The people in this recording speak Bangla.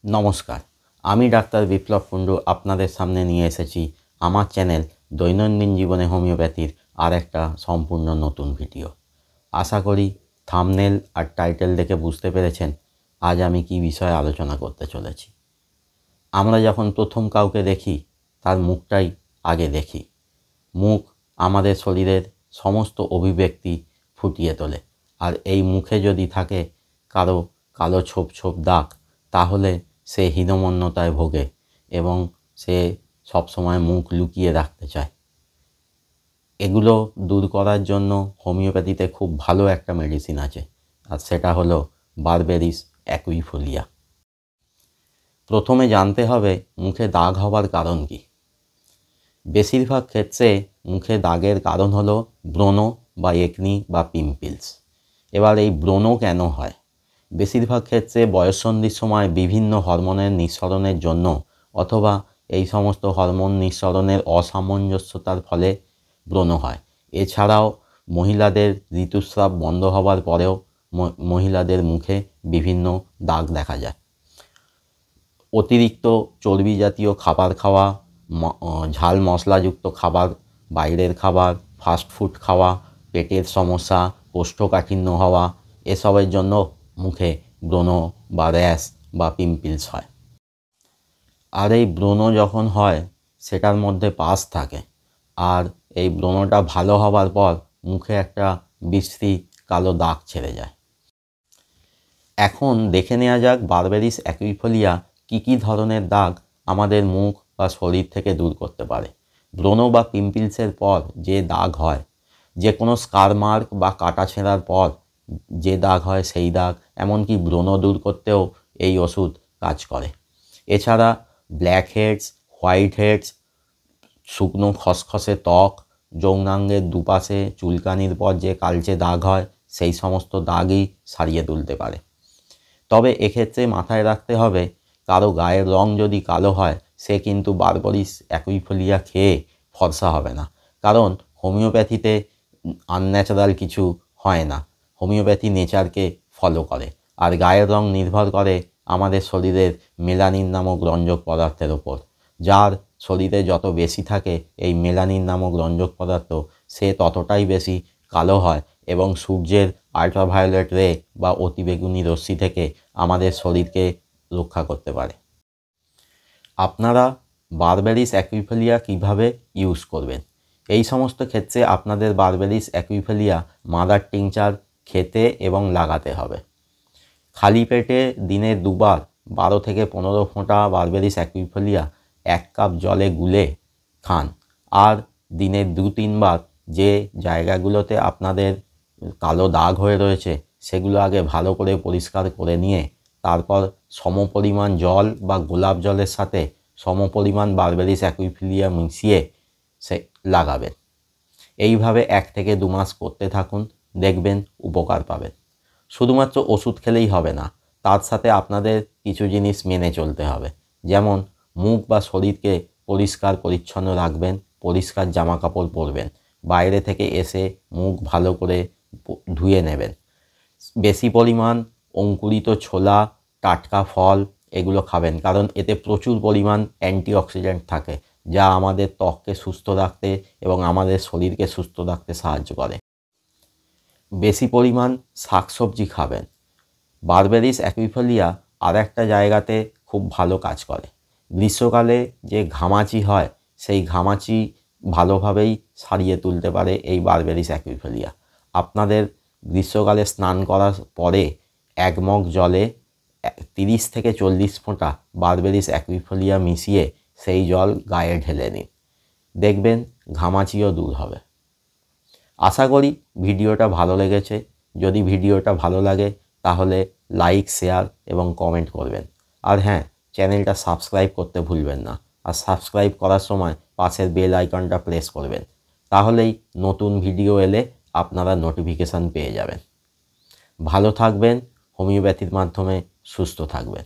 নমস্কার, আমি ডাক্তার বিপ্লব কুণ্ডু আপনাদের সামনে নিয়ে এসেছি আমার চ্যানেল দৈনন্দিন জীবনে হোমিওপ্যাথির আর একটা সম্পূর্ণ নতুন ভিডিও। আশা করি থাম্বনেল আর টাইটেল দেখে বুঝতে পেরেছেন আজ আমি কী বিষয়ে আলোচনা করতে চলেছি। আমরা যখন প্রথম কাউকে দেখি তার মুখটাই আগে দেখি। মুখ আমাদের শরীরের সমস্ত অভিব্যক্তি ফুটিয়ে তোলে, আর এই মুখে যদি থাকে কারো কালো ছোপ ছোপ দাগ, তাহলে সে হীনমন্যতায় ভোগে এবং সে সবসময় মুখ লুকিয়ে রাখতে চায়। এগুলো দূর করার জন্য হোমিওপ্যাথিতে খুব ভালো একটা মেডিসিন আছে, আর সেটা হলো বারবেরিস অ্যাকুইফোলিয়া। প্রথমে জানতে হবে মুখে দাগ হবার কারণ কী। বেশিরভাগ ক্ষেত্রে মুখে দাগের কারণ হলো ব্রণ বা একনি বা পিম্পলস। এবার এই ব্রণ কেন হয়? বেশিরভাগ ক্ষেত্রে বয়ঃসন্ধির সময় বিভিন্ন হরমোনের নিঃসরণের জন্য অথবা এই সমস্ত হরমোন নিঃসরণের অসামঞ্জস্যতার ফলে ব্রণ হয়। এছাড়াও মহিলাদের ঋতুস্রাব বন্ধ হওয়ার পরেও মহিলাদের মুখে বিভিন্ন দাগ দেখা যায়। অতিরিক্ত চর্বি জাতীয় খাবার খাওয়া, ঝাল মশলাযুক্ত খাবার, বাইরের খাবার, ফাস্টফুড খাওয়া, পেটের সমস্যা, কোষ্ঠকাঠিন্য হওয়া, এসবের জন্য মুখে ব্রণ বা র্যাশ বা পিম্পলস হয়। আর এই ব্রণ যখন হয় সেটার মধ্যে পাস থাকে, আর এই ব্রণটা ভালো হবার পর মুখে একটা বিশ্রী কালো দাগ ছেড়ে যায়। এখন দেখে নেওয়া যাক বারবেরিস অ্যাকুইফোলিয়া কী কী ধরনের দাগ আমাদের মুখ বা শরীর থেকে দূর করতে পারে। ব্রণ বা পিম্পলসের পর যে দাগ হয়, যে কোনো স্কার মার্ক বা কাটা ছেঁড়ার পর যে দাগ হয় সেই দাগ, এমনকি ব্রণ দূর করতেও এই ওষুধ কাজ করে। এছাড়া ব্ল্যাক হেডস, হোয়াইট হেডস, শুকনো খসখসে ত্বক, যৌনাঙ্গের দুপাশে চুলকানির পর যে কালচে দাগ হয়, সেই সমস্ত দাগই সারিয়ে তুলতে পারে। তবে এক্ষেত্রে মাথায় রাখতে হবে, কারো গায়ের রং যদি কালো হয় সে কিন্তু বারবেরিস অ্যাকুইফোলিয়া খেয়ে ফর্সা হবে না, কারণ হোমিওপ্যাথিতে আনন্যাচারাল কিছু হয় না। হোমিওপ্যাথি নেচারকে ফলো করে, আর গায়ের রং নির্ভর করে আমাদের শরীরের মেলানিন নামক রঞ্জক পদার্থের ওপর। যার শরীরে যত বেশি থাকে এই মেলানিন নামক রঞ্জক পদার্থ, সে ততটাই বেশি কালো হয় এবং সূর্যের আল্ট্রাভায়োলেট রে বা অতিবেগুনি রশ্মি থেকে আমাদের শরীরকে রক্ষা করতে পারে। আপনারা বারবেরিস অ্যাকুইফোলিয়া কীভাবে ইউজ করবেন? এই সমস্ত ক্ষেত্রে আপনাদের বারবেরিস অ্যাকুইফোলিয়া মাদার টিংচার খেতে এবং লাগাতে হবে। খালি পেটে দিনে দুবার 12 থেকে 15 ফোঁটা বারবেরিস অ্যাকুইফোলিয়া 1 কাপ জলে গুলে খান, আর দিনে 2-3 বার যে জায়গাগুলোতে আপনাদের কালো দাগ হয়ে রয়েছে সেগুলো আগে ভালো করে পরিষ্কার করে নিয়ে তারপর সমপরিমাণ জল বা গোলাপ জলের সাথে সমপরিমাণ বারবেরিস অ্যাকুইফোলিয়া মিশিয়ে সে লাগাবেন। এইভাবে 1 থেকে 2 মাস করতে থাকুন, দেখবেন উপকার পাবেন। শুধুমাত্র ওষুধ খেলেই হবে না, তার সাথে আপনাদের কিছু জিনিস মেনে চলতে হবে। যেমন মুখ বা শরীরকে পরিষ্কার পরিচ্ছন্ন রাখবেন, পরিষ্কার জামা কাপড় পরবেন, বাইরে থেকে এসে মুখ ভালো করে ধুয়ে নেবেন, বেশি পরিমাণ অঙ্কুরিত ছোলা, টাটকা ফল এগুলো খাবেন, কারণ এতে প্রচুর পরিমাণ অ্যান্টিঅক্সিডেন্ট থাকে যা আমাদের ত্বককে সুস্থ রাখতে এবং আমাদের শরীরকে সুস্থ রাখতে সাহায্য করে। বেশি পরিমাণ শাকসবজি খাবেন। বারবেরিস অ্যাকুইফোলিয়া আর একটা জায়গাতে খুব ভালো কাজ করে। গ্রীষ্মকালে যে ঘামাচি হয় সেই ঘামাচি ভালোভাবেই সারিয়ে তুলতে পারে এই বারবেরিস অ্যাকুইফোলিয়া। আপনাদের গ্রীষ্মকালে স্নান করার পরে 1 মগ জলে 30 থেকে 40 ফোঁটা বারবেরিস অ্যাকুইফোলিয়া মিশিয়ে সেই জল গায়ে ঢেলে নিন, দেখবেন ঘামাচিও দূর হবে। আশা করি ভিডিওটা ভালো লেগেছে। যদি ভিডিওটা ভালো লাগে তাহলে লাইক, শেয়ার এবং কমেন্ট করবেন। আর হ্যাঁ, চ্যানেলটা সাবস্ক্রাইব করতে ভুলবেন না, আর সাবস্ক্রাইব করার সময় পাশের বেল আইকনটা প্রেস করবেন, তাহলেই নতুন ভিডিও এলে আপনারা নোটিফিকেশান পেয়ে যাবেন। ভালো থাকবেন, হোমিওপ্যাথির মাধ্যমে সুস্থ থাকবেন।